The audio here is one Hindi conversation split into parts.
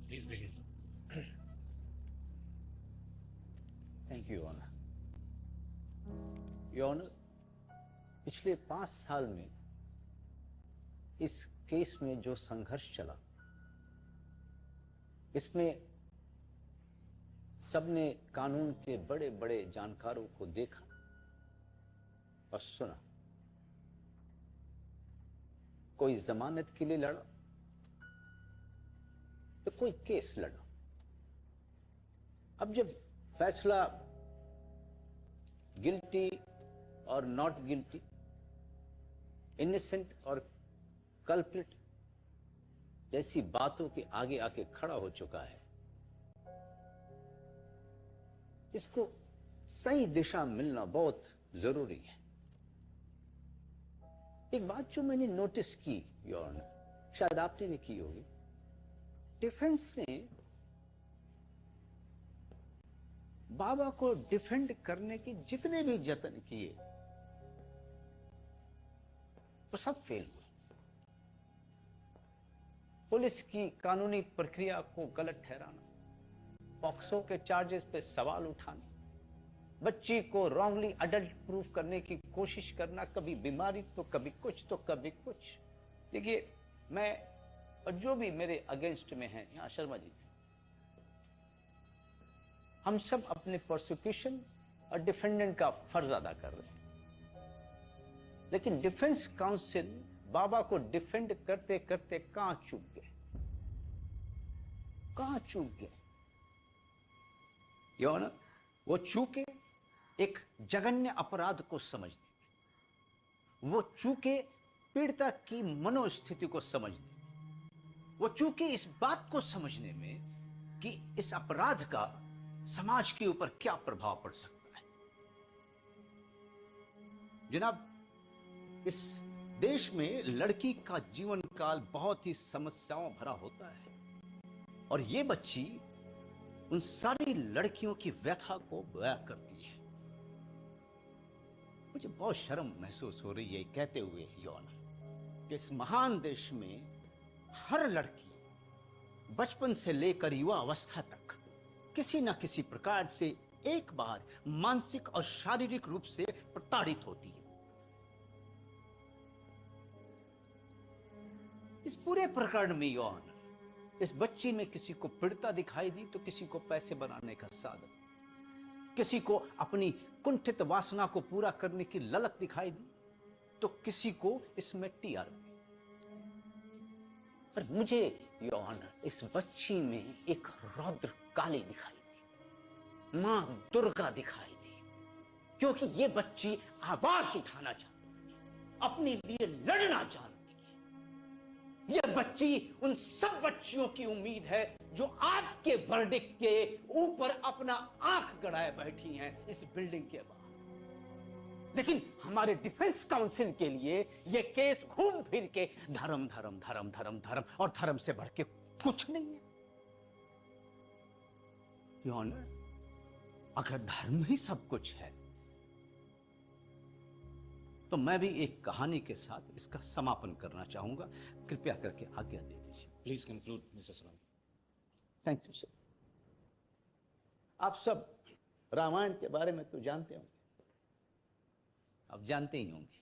Please begin. Thank you honour. Your honour, पिछले 5 साल में इस केस में जो संघर्ष चला, इसमें सबने कानून के बड़े बड़े जानकारों को देखा और सुना। कोई जमानत के लिए लड़ा तो कोई केस लड़ा। अब जब फैसला गिल्टी और नॉट गिल्टी, इनोसेंट और कल्प्रिट जैसी बातों के आगे आके खड़ा हो चुका है, इसको सही दिशा मिलना बहुत जरूरी है। एक बात जो मैंने नोटिस की योर ऑनर, शायद आपने भी की होगी, डिफेंस ने बाबा को डिफेंड करने के जितने भी जतन किए वो सब फेल हुए। पुलिस की कानूनी प्रक्रिया को गलत ठहराना, पॉक्सो के चार्जेस पे सवाल उठाना, बच्ची को रॉन्गली अडल्ट प्रूफ करने की कोशिश करना, कभी बीमारी तो कभी कुछ तो कभी कुछ। देखिए, मैं और जो भी मेरे अगेंस्ट में है यहां, शर्मा जी, हम सब अपने प्रोसिक्यूशन और डिफेंडेंट का फर्ज अदा कर रहे हैं, लेकिन डिफेंस काउंसिल बाबा को डिफेंड करते करते कहां चूक गए, कहां चूक गए योर ऑनर? वो चूके एक जघन्य अपराध को समझने में, वो चूके पीड़िता की मनोस्थिति को समझने में, वो चूके इस बात को समझने में कि इस अपराध का समाज के ऊपर क्या प्रभाव पड़ सकता है। जनाब, इस देश में लड़की का जीवन काल बहुत ही समस्याओं भरा होता है और ये बच्ची उन सारी लड़कियों की व्यथा को बयां करती है। मुझे बहुत शर्म महसूस हो रही है कहते हुए योर ऑनर कि इस महान देश में हर लड़की बचपन से लेकर युवा अवस्था तक किसी न किसी प्रकार से एक बार मानसिक और शारीरिक रूप से प्रताड़ित होती है। इस पूरे प्रकरण में योर ऑनर, इस बच्ची में किसी को पीड़िता दिखाई दी तो किसी को पैसे बनाने का साधन, किसी को अपनी कुंठित वासना को पूरा करने की ललक दिखाई दी तो किसी को इसमें टीआरपी। पर मुझे योर ऑनर इस बच्ची में एक रौद्र काली दिखाई दी, मां दुर्गा दिखाई दी, क्योंकि ये बच्ची आवाज उठाना चाहती है, अपने लिए लड़ना चाहती है। यह बच्ची उन सब बच्चियों की उम्मीद है जो आपके वर्डिक्ट के ऊपर अपना आंख गड़ाए बैठी हैं इस बिल्डिंग के बाहर। लेकिन हमारे डिफेंस काउंसिल के लिए यह केस घूम फिर के धर्म धर्म धर्म धर्म धर्म और धर्म से बढ़ के कुछ नहीं है योर ऑनर। अगर धर्म ही सब कुछ है तो मैं भी एक कहानी के साथ इसका समापन करना चाहूंगा। कृपया करके आज्ञा दे दीजिए। Please conclude, Mr. Saran. Thank you sir. आप सब रामायण के बारे में तो जानते होंगे, आप जानते ही होंगे,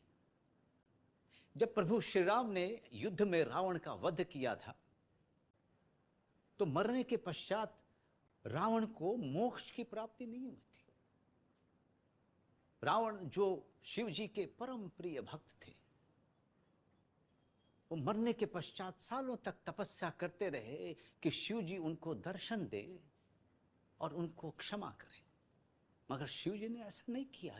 जब प्रभु श्री राम ने युद्ध में रावण का वध किया था तो मरने के पश्चात रावण को मोक्ष की प्राप्ति नहीं हुई थी। रावण जो शिव जी के परम प्रिय भक्त थे, वो मरने के पश्चात सालों तक तपस्या करते रहे कि शिव जी उनको दर्शन दे और उनको क्षमा करें, मगर शिव जी ने ऐसा नहीं किया।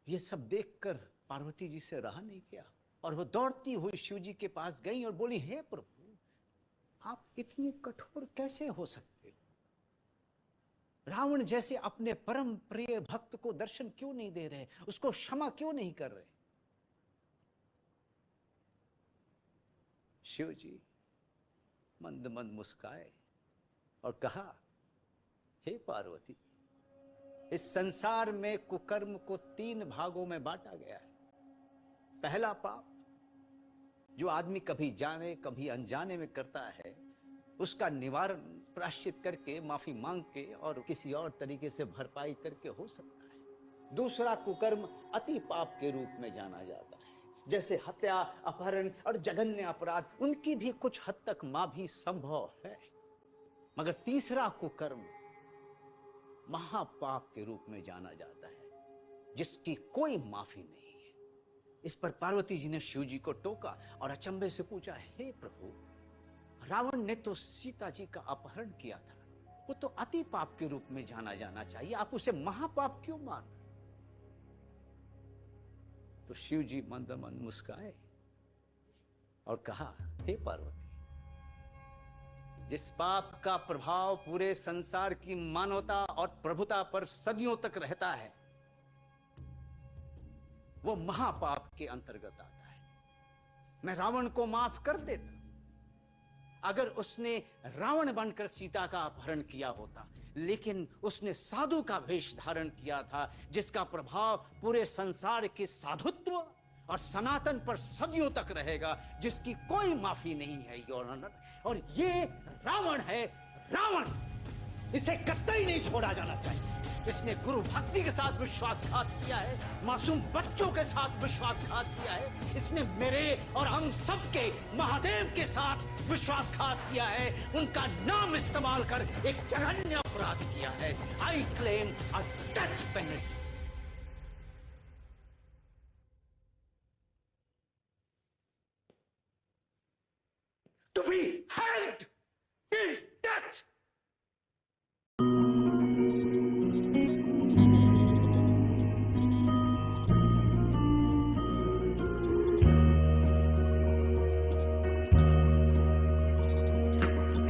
ये सब देखकर पार्वती जी से रहा नहीं गया और वो दौड़ती हुई शिव जी के पास गई और बोली, हे प्रभु, आप इतने कठोर कैसे हो सकते हो? रावण जैसे अपने परम प्रिय भक्त को दर्शन क्यों नहीं दे रहे, उसको क्षमा क्यों नहीं कर रहे? शिव जी मंद मंद मुस्काए और कहा, हे पार्वती, इस संसार में कुकर्म को 3 भागों में बांटा गया है। पहला पाप जो आदमी कभी जाने कभी अनजाने में करता है, उसका निवारण प्रायश्चित करके, माफी मांग के और किसी और तरीके से भरपाई करके हो सकता है। दूसरा कुकर्म अति पाप के रूप में जाना जाता है, जैसे हत्या, अपहरण और जघन्य अपराध, उनकी भी कुछ हद तक माफी संभव है। मगर तीसरा कुकर्म महापाप के रूप में जाना जाता है, जिसकी कोई माफी नहीं है। इस पर पार्वती जी ने शिव जी को टोका और अचंभे से पूछा, हे प्रभु, रावण ने तो सीता जी का अपहरण किया था, वो तो अति पाप के रूप में जाना चाहिए, आप उसे महापाप क्यों मान? तो शिव जी मंद मंद मुस्काए और कहा, हे पार्वती, जिस पाप का प्रभाव पूरे संसार की मानवता और प्रभुता पर सदियों तक रहता है, वो महापाप के अंतर्गत आता है। मैं रावण को माफ कर देता अगर उसने रावण बनकर सीता का अपहरण किया होता, लेकिन उसने साधु का वेश धारण किया था, जिसका प्रभाव पूरे संसार के साधुत्व और सनातन पर सदियों तक रहेगा, जिसकी कोई माफी नहीं है योर ऑनर। और ये रावण है, रावण, इसे कतई नहीं छोड़ा जाना चाहिए। इसने गुरु भक्ति के साथ विश्वासघात किया है, मासूम बच्चों के साथ विश्वासघात किया है, इसने मेरे और हम सबके महादेव के साथ विश्वासघात किया है, उनका नाम इस्तेमाल कर एक जघन्य अपराध किया है। I claim a death penalty. To be hanged till death.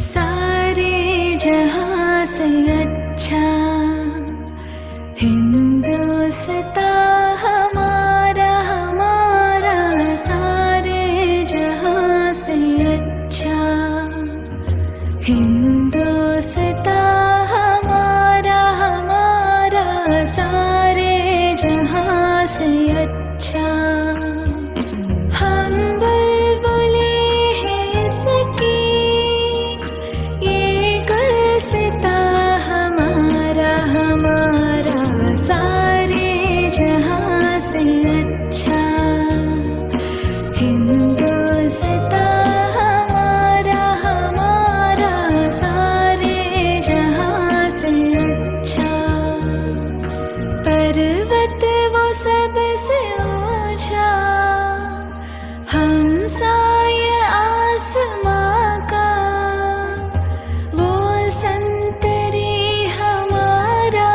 सारे जहां से अच्छा हिंदुस्तां हमारा, हमारा सारे जहां से अच्छा हिंदुस्तां हमारा, हमारा सारे जहां से अच्छा। हम बुलबुले हैं इसकी, ये गुलसिता हमारा, हमारा सारे जहां से अच्छा हिंदुस्तां हमारा, हमारा सारे जहां से अच्छा। पर्वत वो सबसे ऊंचा, हम साये आसमां का, वो संतरी हमारा,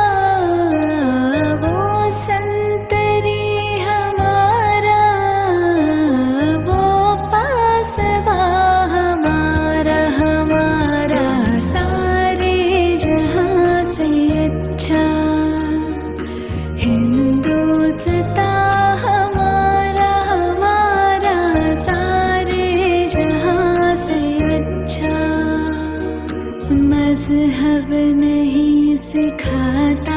वो संतरी हमारा, वो पासबा हमारा, हमारा सारे जहां से अच्छा हिंदुस्तां हमारा, हमारा सारे जहां से अच्छा। मज़हब नहीं सिखाता